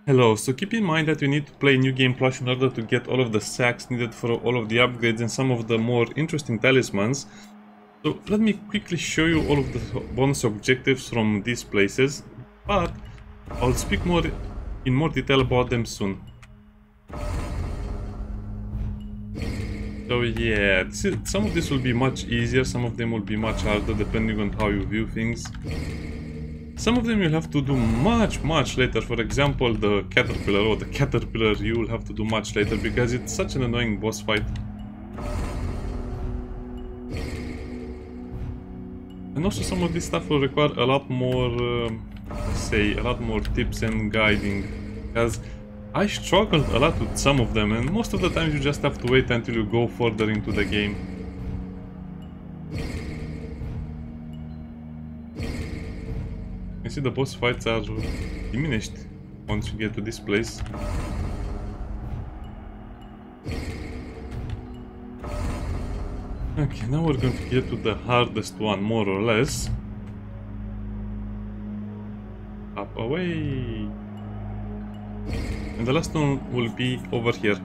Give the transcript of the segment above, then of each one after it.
Hello, so keep in mind that you need to play New Game Plus in order to get all of the sacks needed for all of the upgrades and some of the more interesting talismans. So let me quickly show you all of the bonus objectives from these places, but I'll speak in more detail about them soon. So yeah, some of this will be much easier, some of them will be much harder depending on how you view things. Some of them you'll have to do much later. For example, the caterpillar you will have to do much later because it's such an annoying boss fight. And also some of this stuff will require a lot more, a lot more tips and guiding, because I struggled a lot with some of them, and most of the times you just have to wait until you go further into the game. You see, the boss fights are diminished once you get to this place. Okay, now we're going to get to the hardest one, more or less. Up away! And the last one will be over here.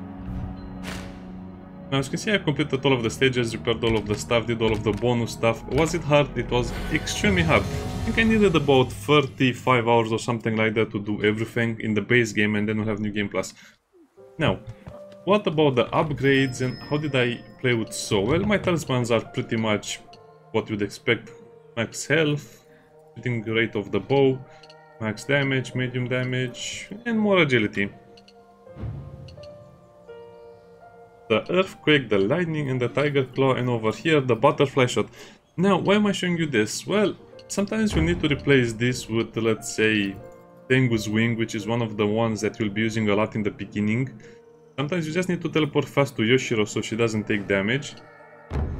Now as you can see, I completed all of the stages, repaired all of the stuff, did all of the bonus stuff. Was it hard? It was extremely hard. I think I needed about 35 hours or something like that to do everything in the base game, and then we'll have New Game Plus. Now, what about the upgrades and how did I play with So? Well, my talismans are pretty much what you'd expect. Max health, shooting rate of the bow, max damage, medium damage, and more agility. The earthquake, the lightning, and the tiger claw, and over here the butterfly shot. Now, why am I showing you this? Well, sometimes you need to replace this with, let's say, Tengu's wing, which is one of the ones that you'll be using a lot in the beginning. Sometimes you just need to teleport fast to Yoshiro so she doesn't take damage.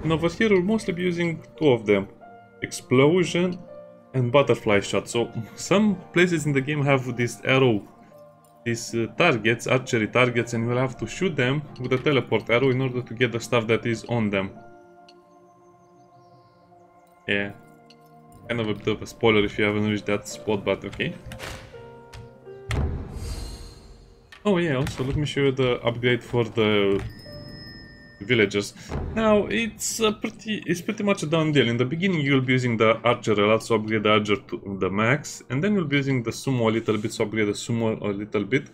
And over here we'll mostly be using two of them, explosion and butterfly shot. So some places in the game have this arrow, these targets, archery targets, and you'll have to shoot them with a teleport arrow in order to get the stuff that is on them. Yeah, kind of a bit of a spoiler if you haven't reached that spot, but okay. Oh yeah, also let me show you the upgrade for the villagers. Now it's pretty much a done deal. In the beginning you'll be using the archer a lot, so upgrade the archer to the max, and then you'll be using the sumo a little bit, so upgrade the sumo a little bit,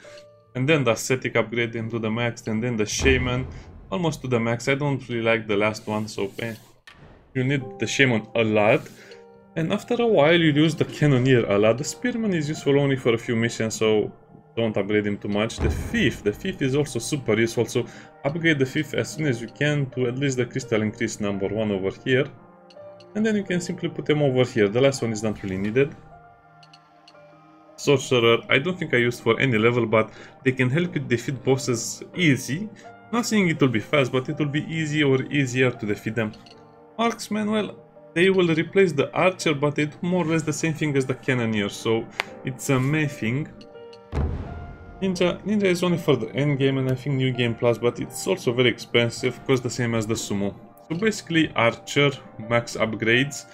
and then the ascetic upgrade into the max, and then the shaman almost to the max. I don't really like the last one, so you need the shaman a lot. And after a while you use the cannoneer a lot. The spearman is useful only for a few missions, so don't upgrade him too much. The fifth is also super useful, so upgrade the fifth as soon as you can to at least the crystal increase number 1 over here. And then you can simply put them over here. The last one is not really needed. Sorcerer, I don't think I used for any level, but they can help you defeat bosses easy. Not saying it will be fast, but it will be easy or easier to defeat them. Marksman, well, they will replace the archer, but they do more or less the same thing as the cannoneer, so it's a meh thing. Ninja is only for the end game and I think New Game Plus, but it's also very expensive, costs the same as the sumo. So basically archer, max upgrades,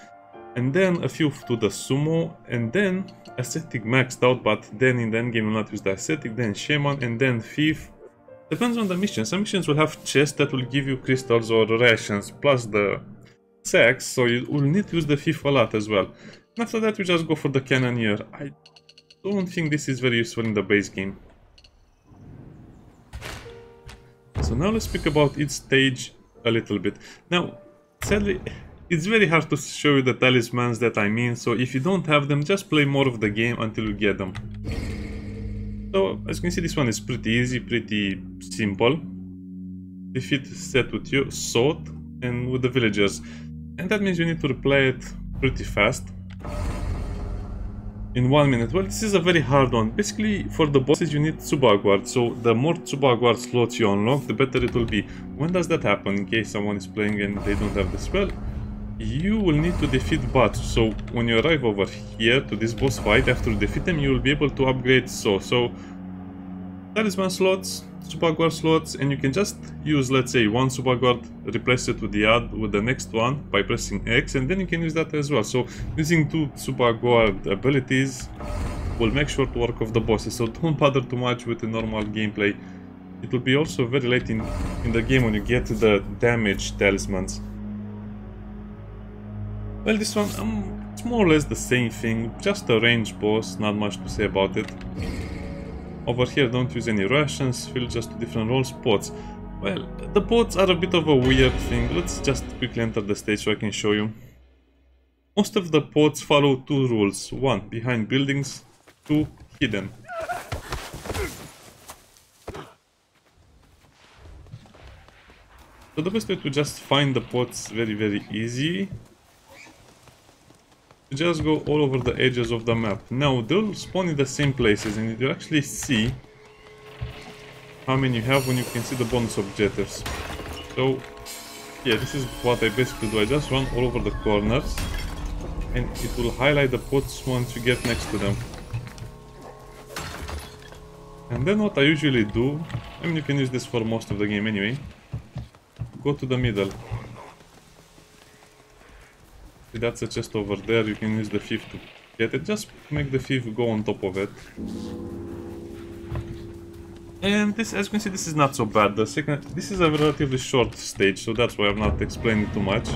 and then a few to the sumo, and then ascetic maxed out, but then in the end game you will not use the ascetic, then shaman, and then thief. Depends on the mission. Some missions will have chests that will give you crystals or rations, plus the sacks, so you will need to use the thief a lot as well. And after that you just go for the cannoneer. I don't think this is very useful in the base game. So now let's speak about each stage a little bit. Now, sadly, it's very hard to show you the talismans that I mean, so if you don't have them, just play more of the game until you get them. So, as you can see, this one is pretty easy, pretty simple. Defeat set with you, Sot, and with the villagers. And that means you need to replay it pretty fast. In 1 minute. Well, this is a very hard one. Basically, for the bosses you need Tsuba Guard, so the more Tsuba Guard slots you unlock, the better it will be. When does that happen? In case someone is playing and they don't have the spell, you will need to defeat bots. So when you arrive over here to this boss fight, after you defeat them, you will be able to upgrade So talisman slots, Tsuba Guard slots, and you can just use, let's say, one Tsuba Guard, replace it with the next one by pressing X, and then you can use that as well. So using two Tsuba Guard abilities will make short work of the bosses, so don't bother too much with the normal gameplay. It will be also very late in the game when you get to the damage talismans. Well, this one, it's more or less the same thing, just a ranged boss, not much to say about it. Over here, don't use any rations, fill just 2 different roles. Pots. Well, the pots are a bit of a weird thing. Let's just quickly enter the stage so I can show you. Most of the pots follow 2 rules. 1, behind buildings. 2, hidden. So the best way to just find the pots very easy. Just go all over the edges of the map. Now they'll spawn in the same places, and you'll actually see how many you have when you can see the bonus objectives. So yeah, this is what I basically do. I just run all over the corners, and it will highlight the pots once you get next to them. And then what I usually do, I mean, you can use this for most of the game anyway. Go to the middle. See, that's a chest over there. You can use the thief to get it. Just make the thief go on top of it. And this, as you can see, this is not so bad. This is a relatively short stage, so that's why I'm not explaining too much.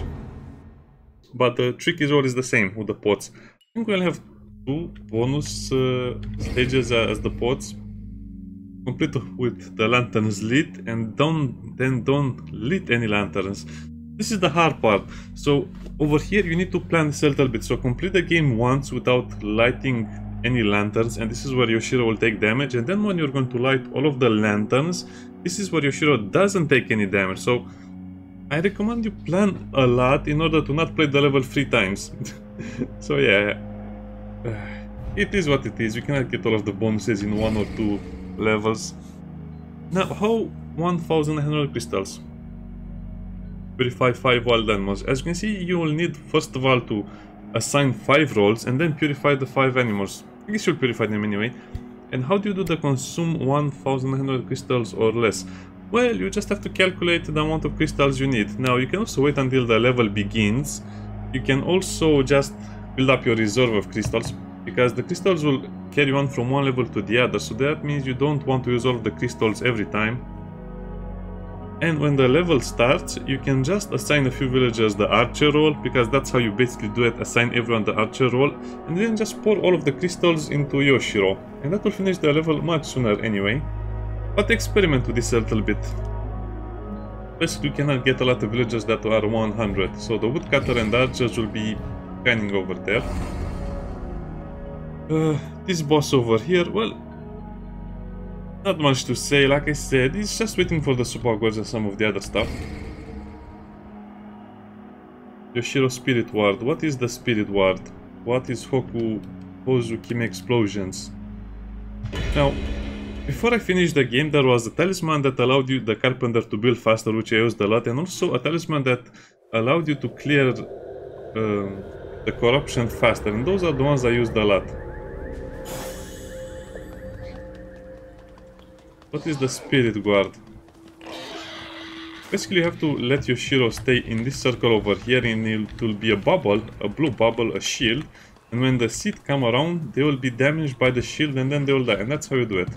But the trick is always the same with the pots. I think we'll have 2 bonus stages as the pots. Complete with the lanterns lit, and don't lit any lanterns. This is the hard part. So over here you need to plan this a little bit. So complete the game once without lighting any lanterns, and this is where Yoshiro will take damage. And then when you're going to light all of the lanterns, this is where Yoshiro doesn't take any damage. So I recommend you plan a lot in order to not play the level 3 times. So yeah, it is what it is. You cannot get all of the bonuses in 1 or 2 levels. Now, how 1900 crystals? Purify 5 wild animals. As you can see, you will need first of all to assign 5 roles and then purify the 5 animals. I guess you'll purify them anyway. And how do you do the consume 1900 crystals or less? Well, you just have to calculate the amount of crystals you need. Now, you can also wait until the level begins. You can also just build up your reserve of crystals, because the crystals will carry on from one level to the other. So that means you don't want to use all of the crystals every time. And when the level starts, you can just assign a few villagers the archer role, because that's how you basically do it, assign everyone the archer role, and then just pour all of the crystals into Yoshiro. And that will finish the level much sooner anyway. But experiment with this a little bit. Basically, you cannot get a lot of villagers that are 100, so the woodcutter and archers will be scanning over there. This boss over here, well, not much to say. Like I said, he's just waiting for the super gods and some of the other stuff. Yoshiro Spirit Ward. What is the Spirit Ward? What is Hozu-Kime Explosions? Now, before I finished the game, there was a talisman that allowed you, the carpenter, to build faster, which I used a lot, and also a talisman that allowed you to clear the corruption faster, and those are the ones I used a lot. What is the Spirit Guard? Basically, you have to let Yoshiro stay in this circle over here, and it will be a bubble, a blue bubble, a shield. And when the seed come around, they will be damaged by the shield, and then they will die. And that's how you do it.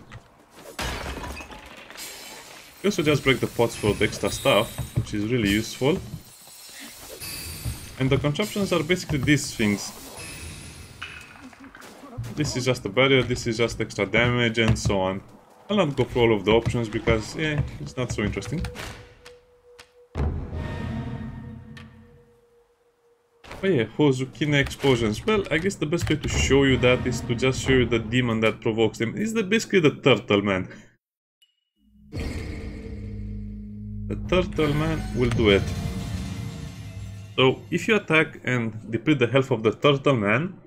You also just break the pots for the extra stuff, which is really useful. And the contraptions are basically these things. This is just a barrier, this is just extra damage, and so on. I'll not go through all of the options because, yeah, it's not so interesting. Oh yeah, Hozu-Kime Explosions. Well, I guess the best way to show you that is to just show you the demon that provokes them. It's basically the turtle man. The turtle man will do it. So, if you attack and deplete the health of the turtle man,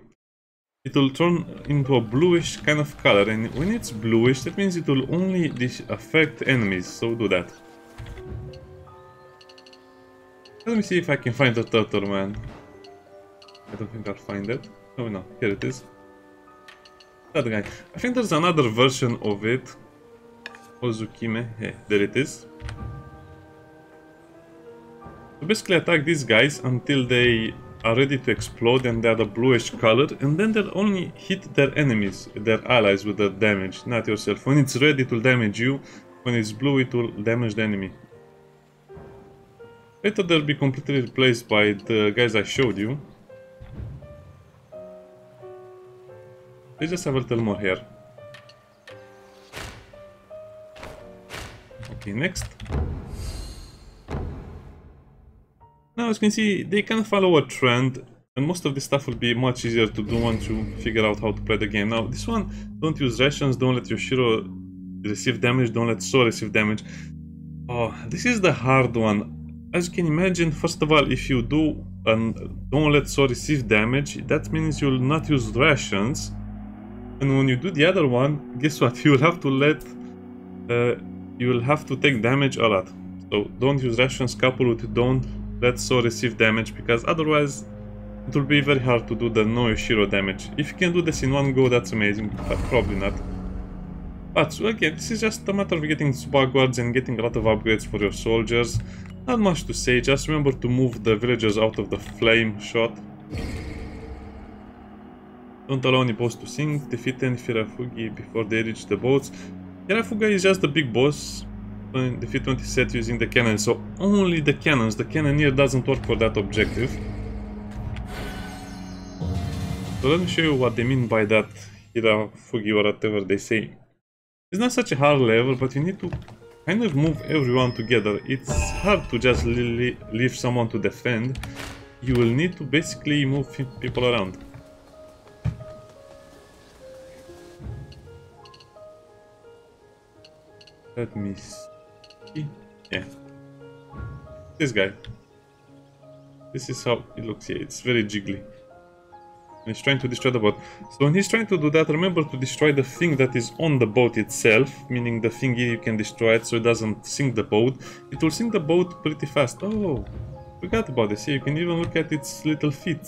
it will turn into a bluish kind of color, and when it's bluish, that means it will only affect enemies, so do that. Let me see if I can find the turtle man. I don't think I'll find it. Oh no, here it is. That guy. I think there's another version of it. Hozu-Kime, yeah, there it is. So basically attack these guys until they are ready to explode and they are the bluish color, and then they'll only hit their enemies, their allies with the damage, not yourself. When it's red it will damage you, when it's blue it will damage the enemy. Later they'll be completely replaced by the guys I showed you. They just have a little more hair. Okay, next. Now as you can see, they can follow a trend, and most of this stuff will be much easier to do once you figure out how to play the game. Now this one, don't use rations, don't let Yoshiro receive damage, don't let So receive damage. Oh, this is the hard one. As you can imagine, first of all, if you do and don't let So receive damage, that means you'll not use rations. And when you do the other one, guess what? You'll have to take damage a lot. So don't use rations coupled with don't let So receive damage, because otherwise it will be very hard to do the no Yoshiro damage. If you can do this in one go, that's amazing, but probably not. But so again, this is just a matter of getting Tsubagwards and getting a lot of upgrades for your soldiers. Not much to say, just remember to move the villagers out of the flame shot. Don't allow any boss to sink, defeat any Hirafugi before they reach the boats. Hirafuga is just the big boss. Defeat 20 set using the cannon, so only the cannons. The cannoneer doesn't work for that objective. So let me show you what they mean by that Hirafugi or whatever they say. It's not such a hard level, but you need to kind of move everyone together. It's hard to just leave someone to defend. You will need to basically move people around. Let me see. Yeah. This guy. This is how it looks here. It's very jiggly. And he's trying to destroy the boat. So when he's trying to do that, remember to destroy the thing that is on the boat itself. Meaning the thing here, you can destroy it so it doesn't sink the boat. It will sink the boat pretty fast. Oh, forgot about this. Here you can even look at its little feet.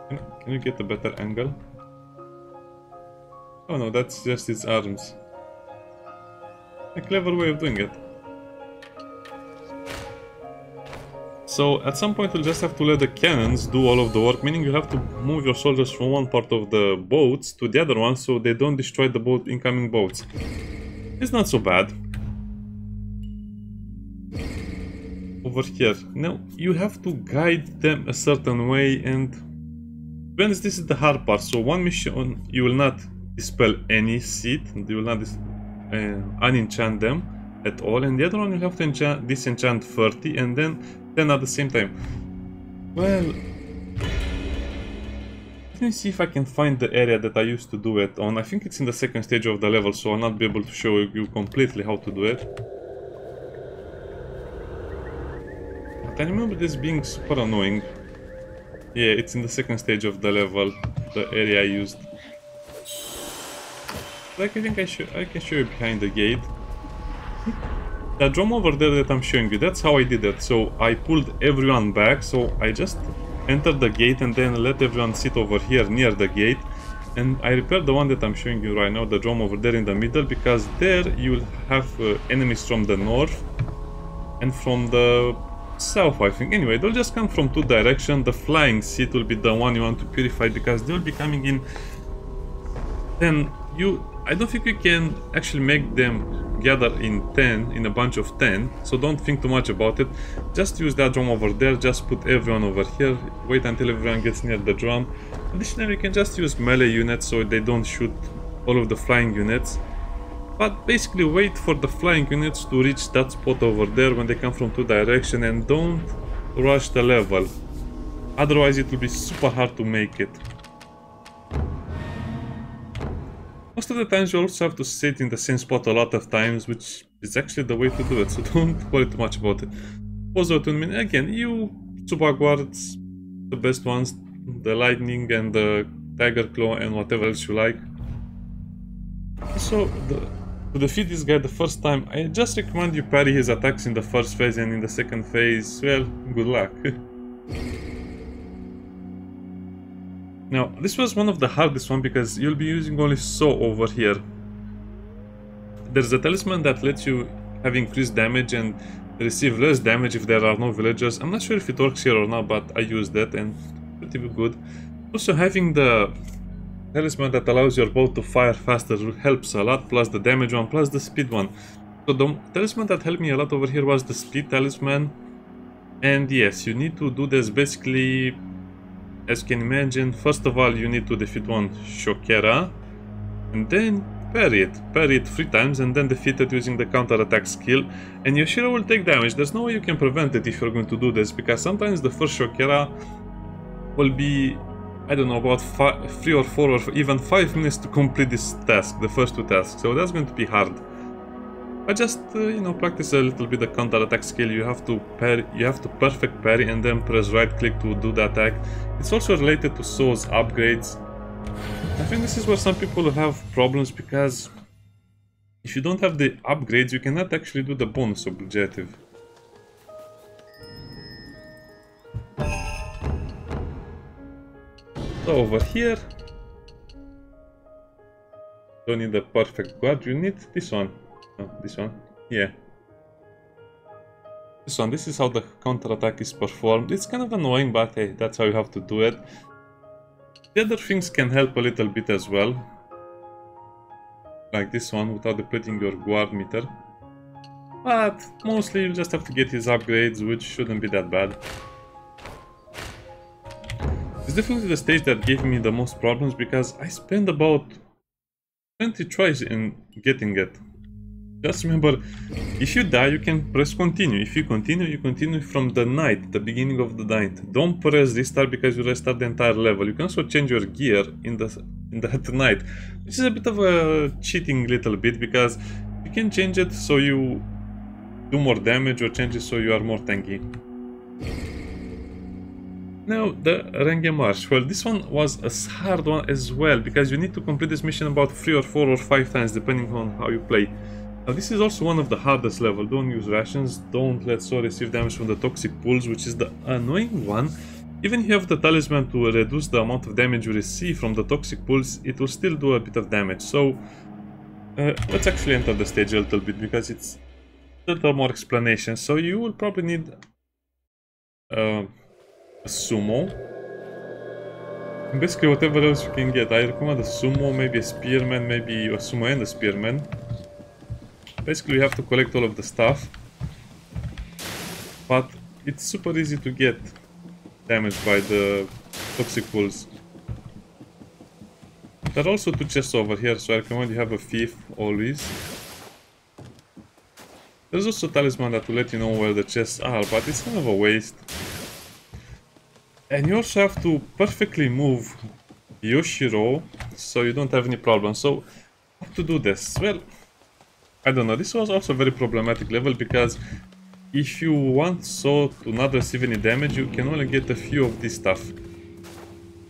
Can you get a better angle? Oh no, that's just its arms. A clever way of doing it. So at some point we'll just have to let the cannons do all of the work, meaning you have to move your soldiers from one part of the boats to the other one so they don't destroy the incoming boats. It's not so bad. Over here. Now you have to guide them a certain way, and this is the hard part. So one mission you will not dispel any seed, you will not unenchant them at all, and the other one you have to disenchant 30 and then 10 at the same time. Well, let me see if I can find the area that I used to do it on. I think it's in the second stage of the level, so I'll not be able to show you completely how to do it. But I remember this being super annoying. Yeah, it's in the second stage of the level, the area I used. Like, I think I can show you behind the gate. That drum over there that I'm showing you, that's how I did it. So I pulled everyone back, so I just entered the gate and then let everyone sit over here near the gate. And I repaired the one that I'm showing you right now, the drum over there in the middle, because there you will have enemies from the north and from the south, I think. Anyway, they'll just come from two directions. The flying seat will be the one you want to purify, because they'll be coming in. Then I don't think you can actually make them gather in a bunch of 10, so don't think too much about it. Just use that drum over there, just put everyone over here, wait until everyone gets near the drum. Additionally, you can just use melee units so they don't shoot all of the flying units. But basically wait for the flying units to reach that spot over there when they come from two directions, and don't rush the level. Otherwise it will be super hard to make it. Most of the times you also have to sit in the same spot a lot of times, which is actually the way to do it, so don't worry too much about it. Pause the tournament. Again, you Tsubagwards, the best ones, the lightning and the tiger claw and whatever else you like. So, to defeat this guy the first time, I just recommend you parry his attacks in the first phase, and in the second phase, well, good luck. Now, this was one of the hardest one because you'll be using only So over here. There's a talisman that lets you have increased damage, and receive less damage if there are no villagers. I'm not sure if it works here or not, but I use that and it's pretty good. Also, having the talisman that allows your bow to fire faster helps a lot, plus the damage one, plus the speed one. So the talisman that helped me a lot over here was the speed talisman. And yes, you need to do this basically, as you can imagine. First of all, you need to defeat one Shokera, and then parry it 3 times, and then defeat it using the counter-attack skill. And Yatsurao will take damage. There's no way you can prevent it if you're going to do this, because sometimes the first Shokera will be, I don't know, about 3 or 4 or even 5 minutes to complete this task, the first 2 tasks, so that's going to be hard. But just, you know, practice a little bit the counter-attack skill. You have to parry, you have to perfect parry and then press right-click to do the attack. It's also related to Soul's upgrades. I think this is where some people have problems, because if you don't have the upgrades, you cannot actually do the bonus objective. So over here, don't need the perfect guard, you need this one. No, this one, yeah. This one, this is how the counter-attack is performed. It's kind of annoying, but hey, that's how you have to do it. The other things can help a little bit as well. Like this one, without depleting your guard meter. But mostly you just have to get his upgrades, which shouldn't be that bad. It's definitely the stage that gave me the most problems, because I spent about 20 tries in getting it. Just remember, if you die, you can press continue. If you continue from the night, the beginning of the night. Don't press restart, because you restart the entire level. You can also change your gear in that night, which is a bit of a cheating little bit, because you can change it so you do more damage, or change it so you are more tanky. Now, the Renge March. Well, this one was a hard one as well, because you need to complete this mission about 3 or 4 or 5 times, depending on how you play. Now, this is also one of the hardest level. Don't use rations, don't let Soul receive damage from the toxic pools, which is the annoying one. Even if you have the talisman to reduce the amount of damage you receive from the toxic pools, it will still do a bit of damage. So, let's actually enter the stage a little bit, because it's a little more explanation. So you will probably need a sumo. And basically whatever else you can get. I recommend a sumo, maybe a spearman, maybe a sumo and a spearman. Basically you have to collect all of the stuff. But it's super easy to get damaged by the toxic pools. There are also 2 chests over here, so I recommend you have a thief always. There's also a talisman that will let you know where the chests are, but it's kind of a waste. And you also have to perfectly move Yatsurao, so you don't have any problems. So, how to do this? Well, I don't know. This was also a very problematic level, because if you want Soul to not receive any damage, you can only get a few of this stuff.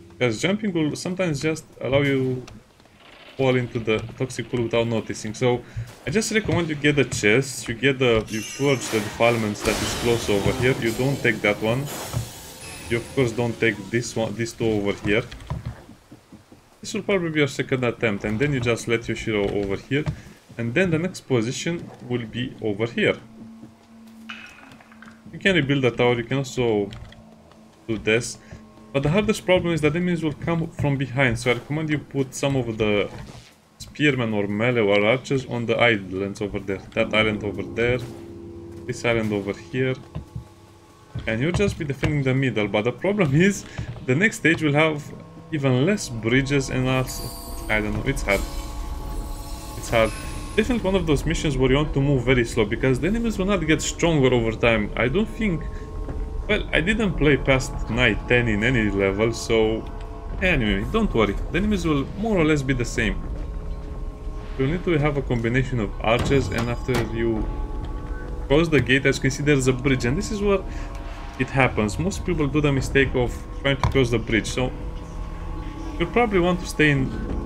Because jumping will sometimes just allow you to fall into the toxic pool without noticing. So, I just recommend you get the chest, you purge the defilements that is close over here. You don't take that one. You of course don't take this one, these 2 over here. This will probably be your second attempt, and then you just let Yatsurao over here, and then the next position will be over here. You can rebuild the tower, you can also do this, but the hardest problem is that enemies will come from behind, so I recommend you put some of the spearmen or melee or archers on the islands over there. That island over there, this island over here. And you'll just be defending the middle, but the problem is the next stage will have even less bridges, and also, I don't know, it's hard. It's hard. Definitely one of those missions where you want to move very slow, because the enemies will not get stronger over time. I don't think... Well, I didn't play past night 10 in any level, so... Anyway, don't worry. The enemies will more or less be the same. You'll need to have a combination of archers, and after you cross the gate, as you can see, there's a bridge, and this is where it happens. Most people do the mistake of trying to cross the bridge, so you'll probably want to stay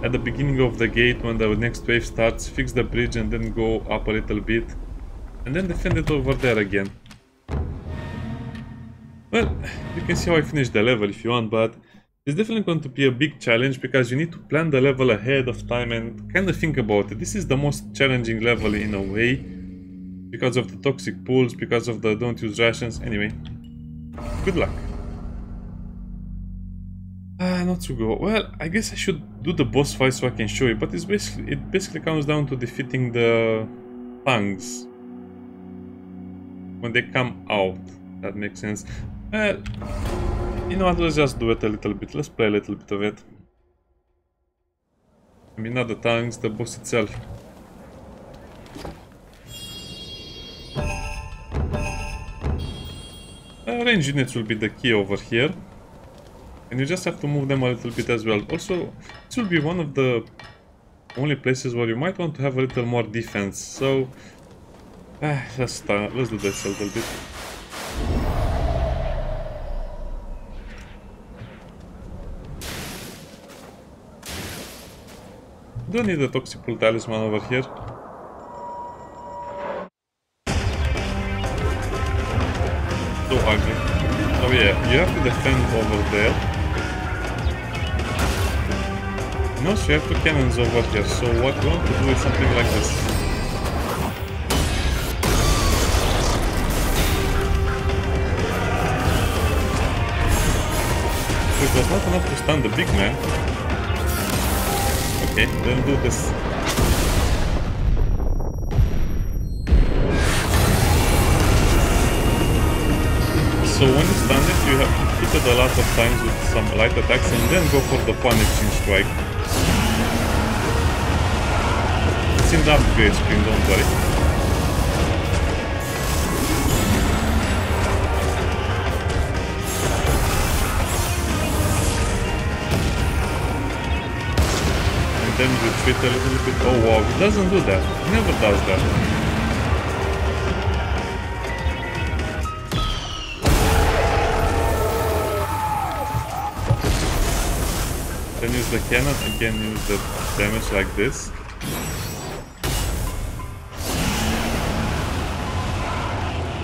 at the beginning of the gate when the next wave starts, fix the bridge, and then go up a little bit, and then defend it over there again. Well, you can see how I finished the level if you want, but it's definitely going to be a big challenge, because you need to plan the level ahead of time and kind of think about it. This is the most challenging level in a way, Because of the toxic pools, because of the don't use rations. Anyway, good luck. Not to go. Well, I guess I should do the boss fight so I can show you, but it basically comes down to defeating the tongues when they come out. That makes sense. Well, you know what, let's just do it a little bit. Let's play a little bit of it. I mean, not the tongues, the boss itself. Range units will be the key over here. And you just have to move them a little bit as well. Also, this will be one of the only places where you might want to have a little more defense. So, let's do this a little bit. Don't need a toxic pool talisman over here. So ugly. Oh yeah, you have to defend over there. No, so you have two cannons over here, so what we want to do is something like this. So it was not enough to stun the big man. Okay, then do this. So when you stun it, you have to hit it a lot of times with some light attacks and then go for the punishing strike. It's in the upgrade screen, don't worry. And then retreat a little bit. Oh wow, it doesn't do that. It never does that. Then use the cannon, again use the damage like this.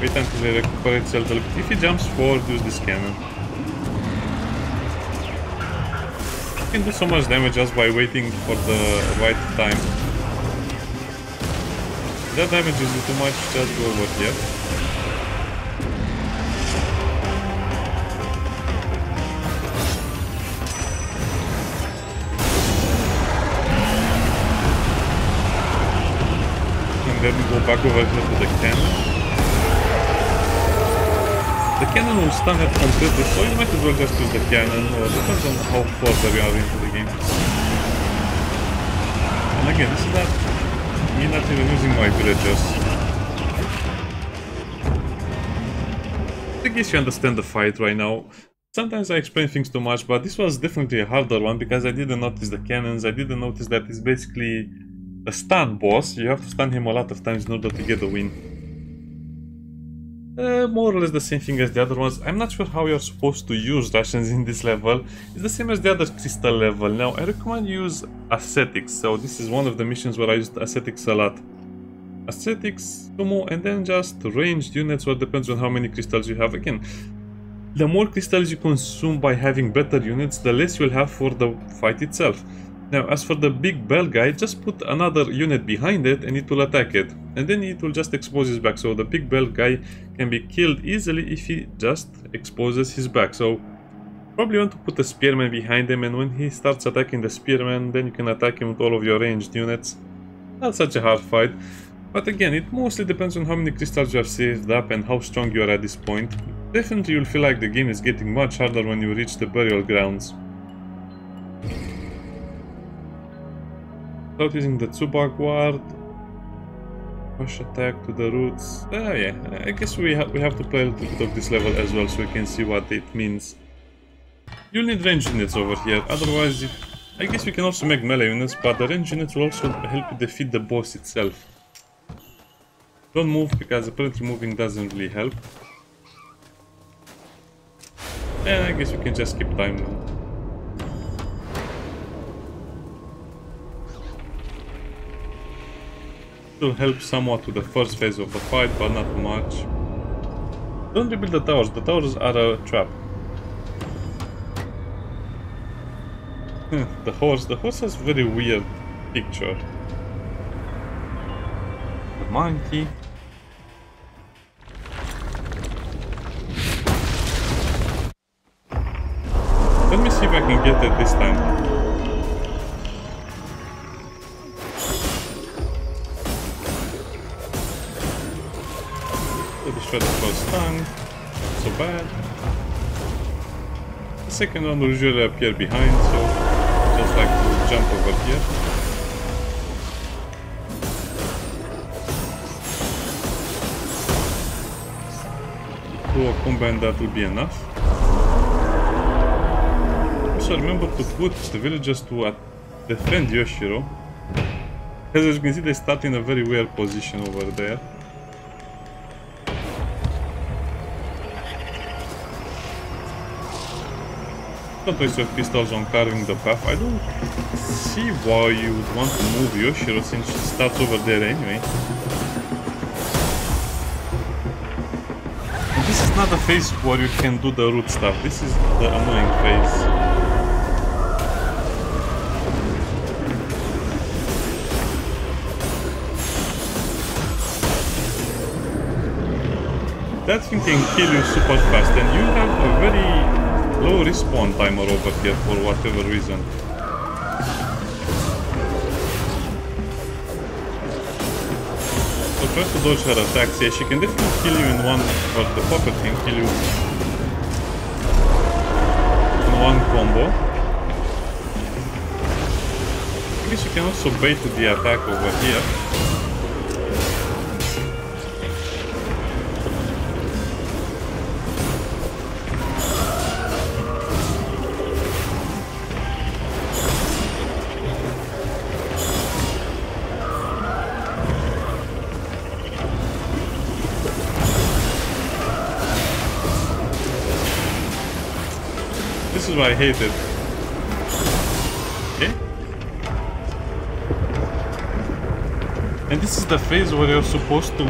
Wait until he recuperates a little bit. If he jumps forward, use this cannon. You can do so much damage just by waiting for the right time. If that damage is too much, just go over here. Then go back over here to the cannon. The cannon will stun it completely, so you might as well just use the cannon, or depends on how further you are into the game. And again, this is not me not even using my villagers. I guess you understand the fight right now. Sometimes I explain things too much, but this was definitely a harder one because I didn't notice the cannons. I didn't notice that it's basically a stun boss. You have to stun him a lot of times in order to get the win. More or less the same thing as the other ones. I'm not sure how you're supposed to use rations in this level. It's the same as the other crystal level. Now, I recommend you use ascetics. So this is one of the missions where I used ascetics a lot. Ascetics, sumo, and then just ranged units, or depends on how many crystals you have. Again, the more crystals you consume by having better units, the less you'll have for the fight itself. Now, as for the big bell guy, just put another unit behind it and it will attack it. And then it will just expose his back. So the big bell guy can be killed easily if he just exposes his back. So probably want to put a spearman behind him, and when he starts attacking the spearman, then you can attack him with all of your ranged units. Not such a hard fight. But again, it mostly depends on how many crystals you have saved up and how strong you are at this point. Definitely you'll feel like the game is getting much harder when you reach the burial grounds. Without using the Tsubak ward, push attack to the roots. Yeah, I guess we have to play a little bit of this level as well so we can see what it means. You'll need range units over here, otherwise I guess we can also make melee units, but the range units will also help you defeat the boss itself. Don't move, because apparently moving doesn't really help. And I guess we can just skip time now. Will help somewhat with the first phase of the fight, but not much. Don't rebuild the towers are a trap. The horse has very weird picture. The monkey. see if I can get it this time. The shredder was stunned. Not so bad. The second one will usually appear behind, so just like to jump over here. Do a combo and that will be enough. Also remember to put the villagers to defend Yatsurao. As you can see, they start in a very weird position over there. Don't waste your pistols on carving the path. I don't see why you would want to move Yatsurao since she starts over there anyway. And this is not a phase where you can do the root stuff. This is the annoying phase. That thing can kill you super fast, and you have a very low respawn timer over here for whatever reason. So try to dodge her attacks. Yeah, she can definitely kill you in one, or the puppet can kill you in one combo. I guess you can also bait the attack over here. This is what I hated. Okay. And this is the phase where you're supposed to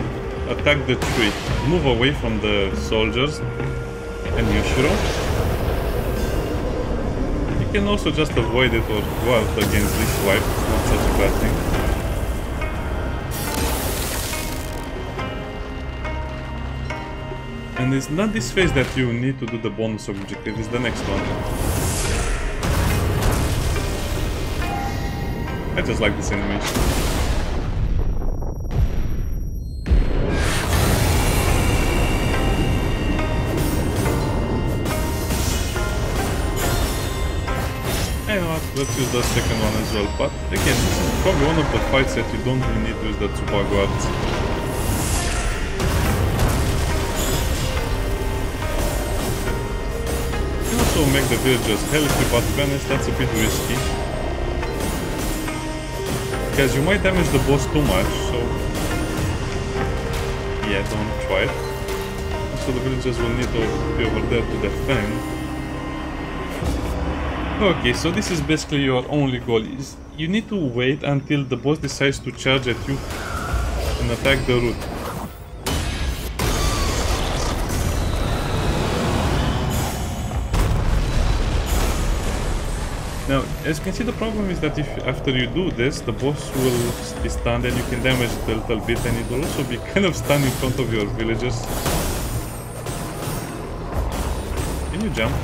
attack the tree. Move away from the soldiers and Yatsurao. You can also just avoid it or go out against this wipe. It's not such a bad thing. And it's not this phase that you need to do the bonus objective, it's the next one. I just like this animation. You know what, let's use the second one as well, but again, this is probably one of the fights that you don't really need to use the Tsuba guards. Make the villagers healthy, but to be honest, that's a bit risky. Because you might damage the boss too much, so yeah, don't try it. Also, the villagers will need to be over there to defend. Okay, so this is basically your only goal. Is you need to wait until the boss decides to charge at you and attack the root. Now, as you can see, the problem is that if after you do this, the boss will be stunned and you can damage it a little bit, and it will also be kind of stunned in front of your villagers. Can you jump?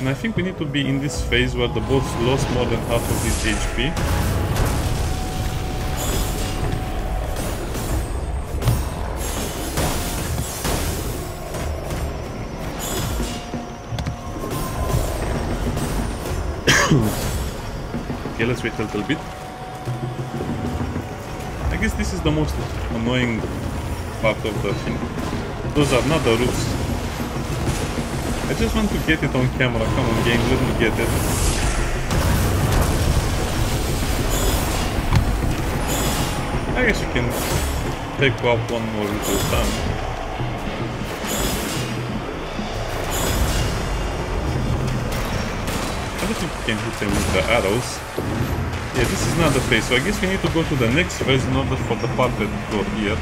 And I think we need to be in this phase where the boss lost more than half of his HP. Okay, let's wait a little bit. I guess this is the most annoying part of the thing. Those are not the roots. I just want to get it on camera. Come on, game, let me get it. I guess you can take off one more little time. I don't think you can hit them with the arrows. Yeah, this is not the phase, so I guess we need to go to the next phase in order for the puppet to go here.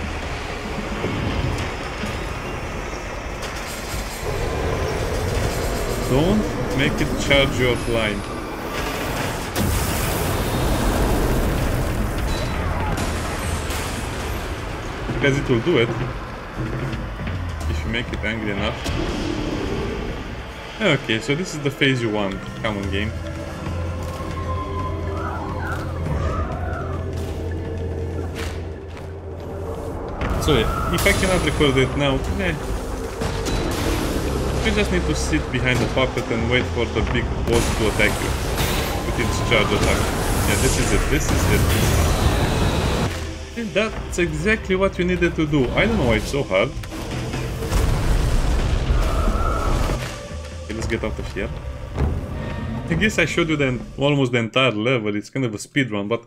Don't make it charge your line. Because it will do it if if you make it angry enough. Okay, so this is the phase you want. Come on, game. So yeah, if I cannot record it now, you just need to sit behind the puppet and wait for the big boss to attack you with its charge attack. Yeah, this is it, this is it. And that's exactly what you needed to do. I don't know why it's so hard. Okay, let's get out of here. I guess I showed you almost the entire level. It's kind of a speed run, but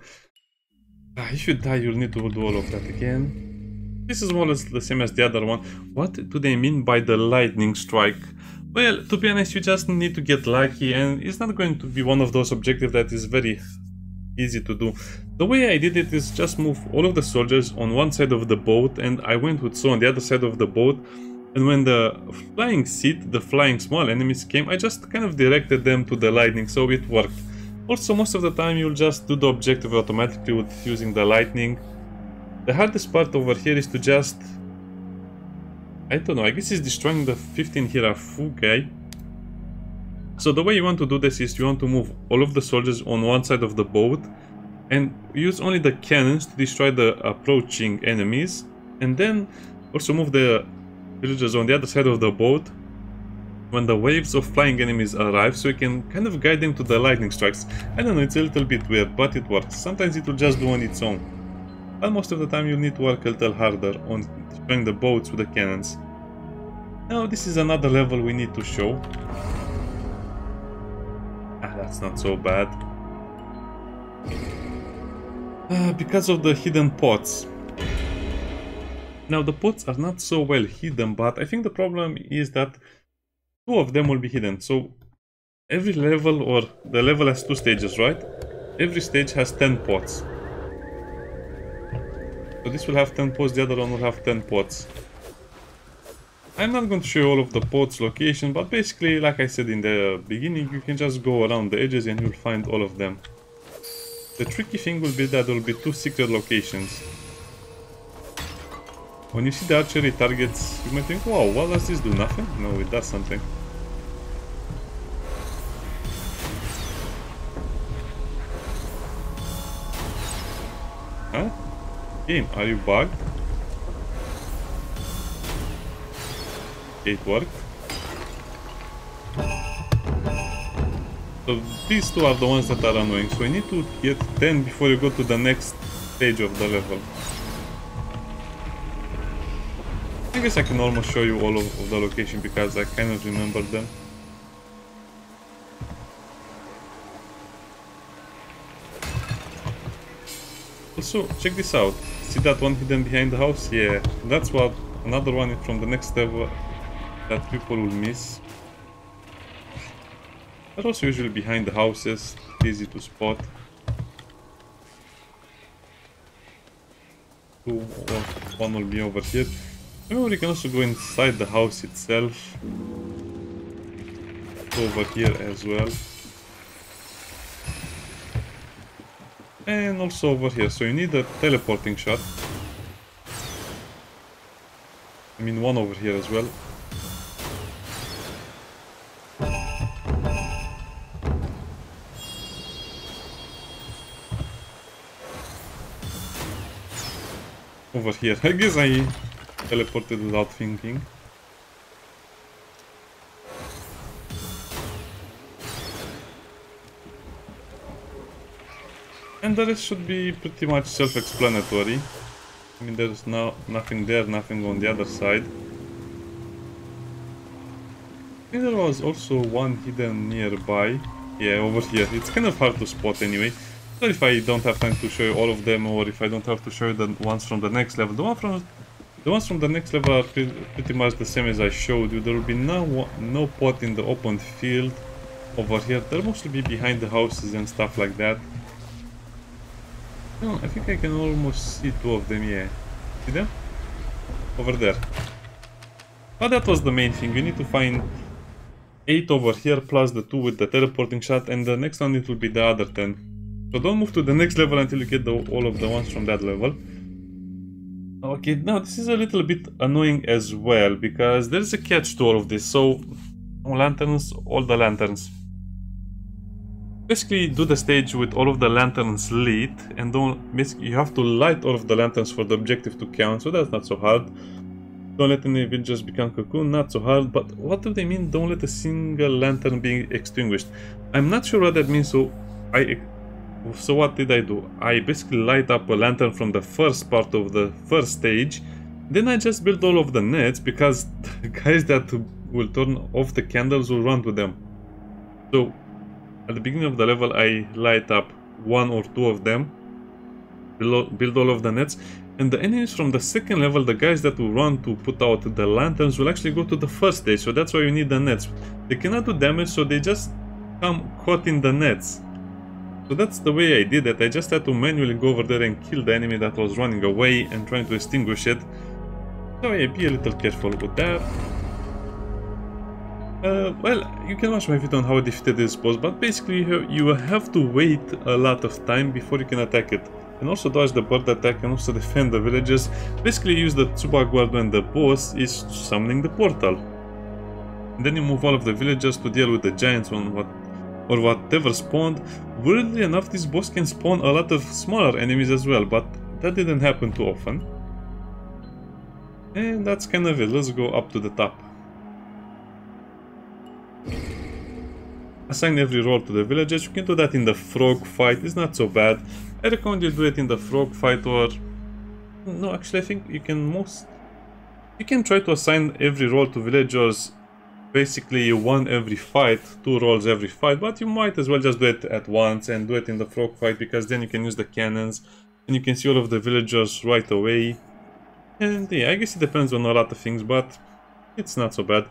if you die, you'll need to do all of that again. This is more or less the same as the other one. What do they mean by the lightning strike? Well, to be honest, you just need to get lucky, and it's not going to be one of those objectives that is very easy to do. The way I did it is just move all of the soldiers on one side of the boat, and I went with So on the other side of the boat. And when the flying seed, the flying small enemies came, I just kind of directed them to the lightning, so it worked. Also, most of the time you'll just do the objective automatically with using the lightning. The hardest part over here is to just... I don't know, I guess it's destroying the 15 Hirafu guy. So the way you want to do this is you want to move all of the soldiers on one side of the boat and use only the cannons to destroy the approaching enemies, and then also move the villagers on the other side of the boat when the waves of flying enemies arrive, so you can kind of guide them to the lightning strikes. I don't know, it's a little bit weird, but it works. Sometimes it will just do on its own. But most of the time you'll need to work a little harder on destroying the boats with the cannons. Now this is another level we need to show. That's not so bad. Because of the hidden pots. Now the pots are not so well hidden, but I think the problem is that 2 of them will be hidden. So every level, or the level has 2 stages, right? Every stage has 10 pots. So this will have 10 pots, the other one will have 10 pots. I'm not going to show you all of the pots location, but basically, like I said in the beginning, you can just go around the edges and you'll find all of them. The tricky thing will be that there will be 2 secret locations. When you see the archery targets, you might think, wow, what does this do? Nothing? No, it does something. Huh? Game, are you bugged? Okay, it worked. So these 2 are the ones that are annoying, so you need to get 10 before you go to the next stage of the level. I guess I can almost show you all of the location because I kind of remember them. Also, check this out. See that one hidden behind the house? Yeah, that's what another one from the next level that people will miss. They're also usually behind the houses, easy to spot. 2 or 1 will be over here. Remember, you can also go inside the house itself. Go over here as well. And also over here, so you need a teleporting shot. I mean, 1 over here as well. Over here, I guess I teleported without thinking. And the rest should be pretty much self-explanatory. I mean, there's nothing there, nothing on the other side. I think there was also one hidden nearby. Yeah, over here. It's kind of hard to spot anyway. So if I don't have time to show you all of them, or if I don't have to show you the ones from the next level. The ones from the next level are pretty much the same as I showed you. There will be no pot in the open field over here. They'll mostly be behind the houses and stuff like that. No, I think I can almost see 2 of them, yeah. See them? Over there. But that was the main thing. You need to find 8 over here plus the 2 with the teleporting shot, and the next one it will be the other 10. So don't move to the next level until you get all of the ones from that level. Okay, now this is a little bit annoying as well, because there's a catch to all of this. So, lanterns, all the lanterns. Basically, do the stage with all of the lanterns lit, and basically you have to light all of the lanterns for the objective to count, so that's not so hard. Don't let any villagers become cocoon, not so hard, but what do they mean, don't let a single lantern be extinguished? I'm not sure what that means, so what did I do? I basically light up a lantern from the first part of the first stage, then I just build all of the nets, because the guys that will turn off the candles will run to them. So, at the beginning of the level, I light up 1 or 2 of them, build all of the nets, and the enemies from the second level, the guys that will run to put out the lanterns, will actually go to the first stage, so that's why you need the nets. They cannot do damage, so they just come caught in the nets. So that's the way I did it. I just had to manually go over there and kill the enemy that was running away and trying to extinguish it. So yeah, be a little careful with that. Well, you can watch my video on how I defeated this boss, but basically you have to wait a lot of time before you can attack it. And also dodge the bird attack and also defend the villages. Basically use the Tsuba guard when the boss is summoning the portal. And then you move all of the villagers to deal with the giants or whatever spawned. Weirdly enough, this boss can spawn a lot of smaller enemies as well, but that didn't happen too often. And that's kind of it. Let's go up to the top. Assign every role to the villagers. You can do that in the frog fight, it's not so bad. I recommend you do it in the frog fight, or... no, actually I think you can try to assign every role to villagers, basically 1 every fight, 2 roles every fight, but you might as well just do it at once and do it in the frog fight, because then you can use the cannons and you can see all of the villagers right away. And yeah, I guess it depends on a lot of things, but it's not so bad.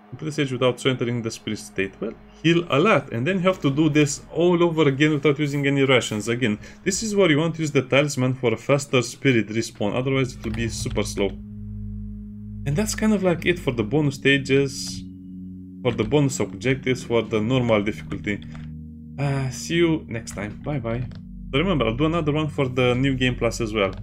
Complete the stage without entering the spirit state. Well, heal a lot, and then you have to do this all over again without using any rations. Again, this is where you want to use the talisman for a faster spirit respawn, otherwise it will be super slow. And that's kind of like it for the bonus stages, for the bonus objectives, for the normal difficulty. See you next time. Bye bye. Remember, I'll do another one for the new game plus as well.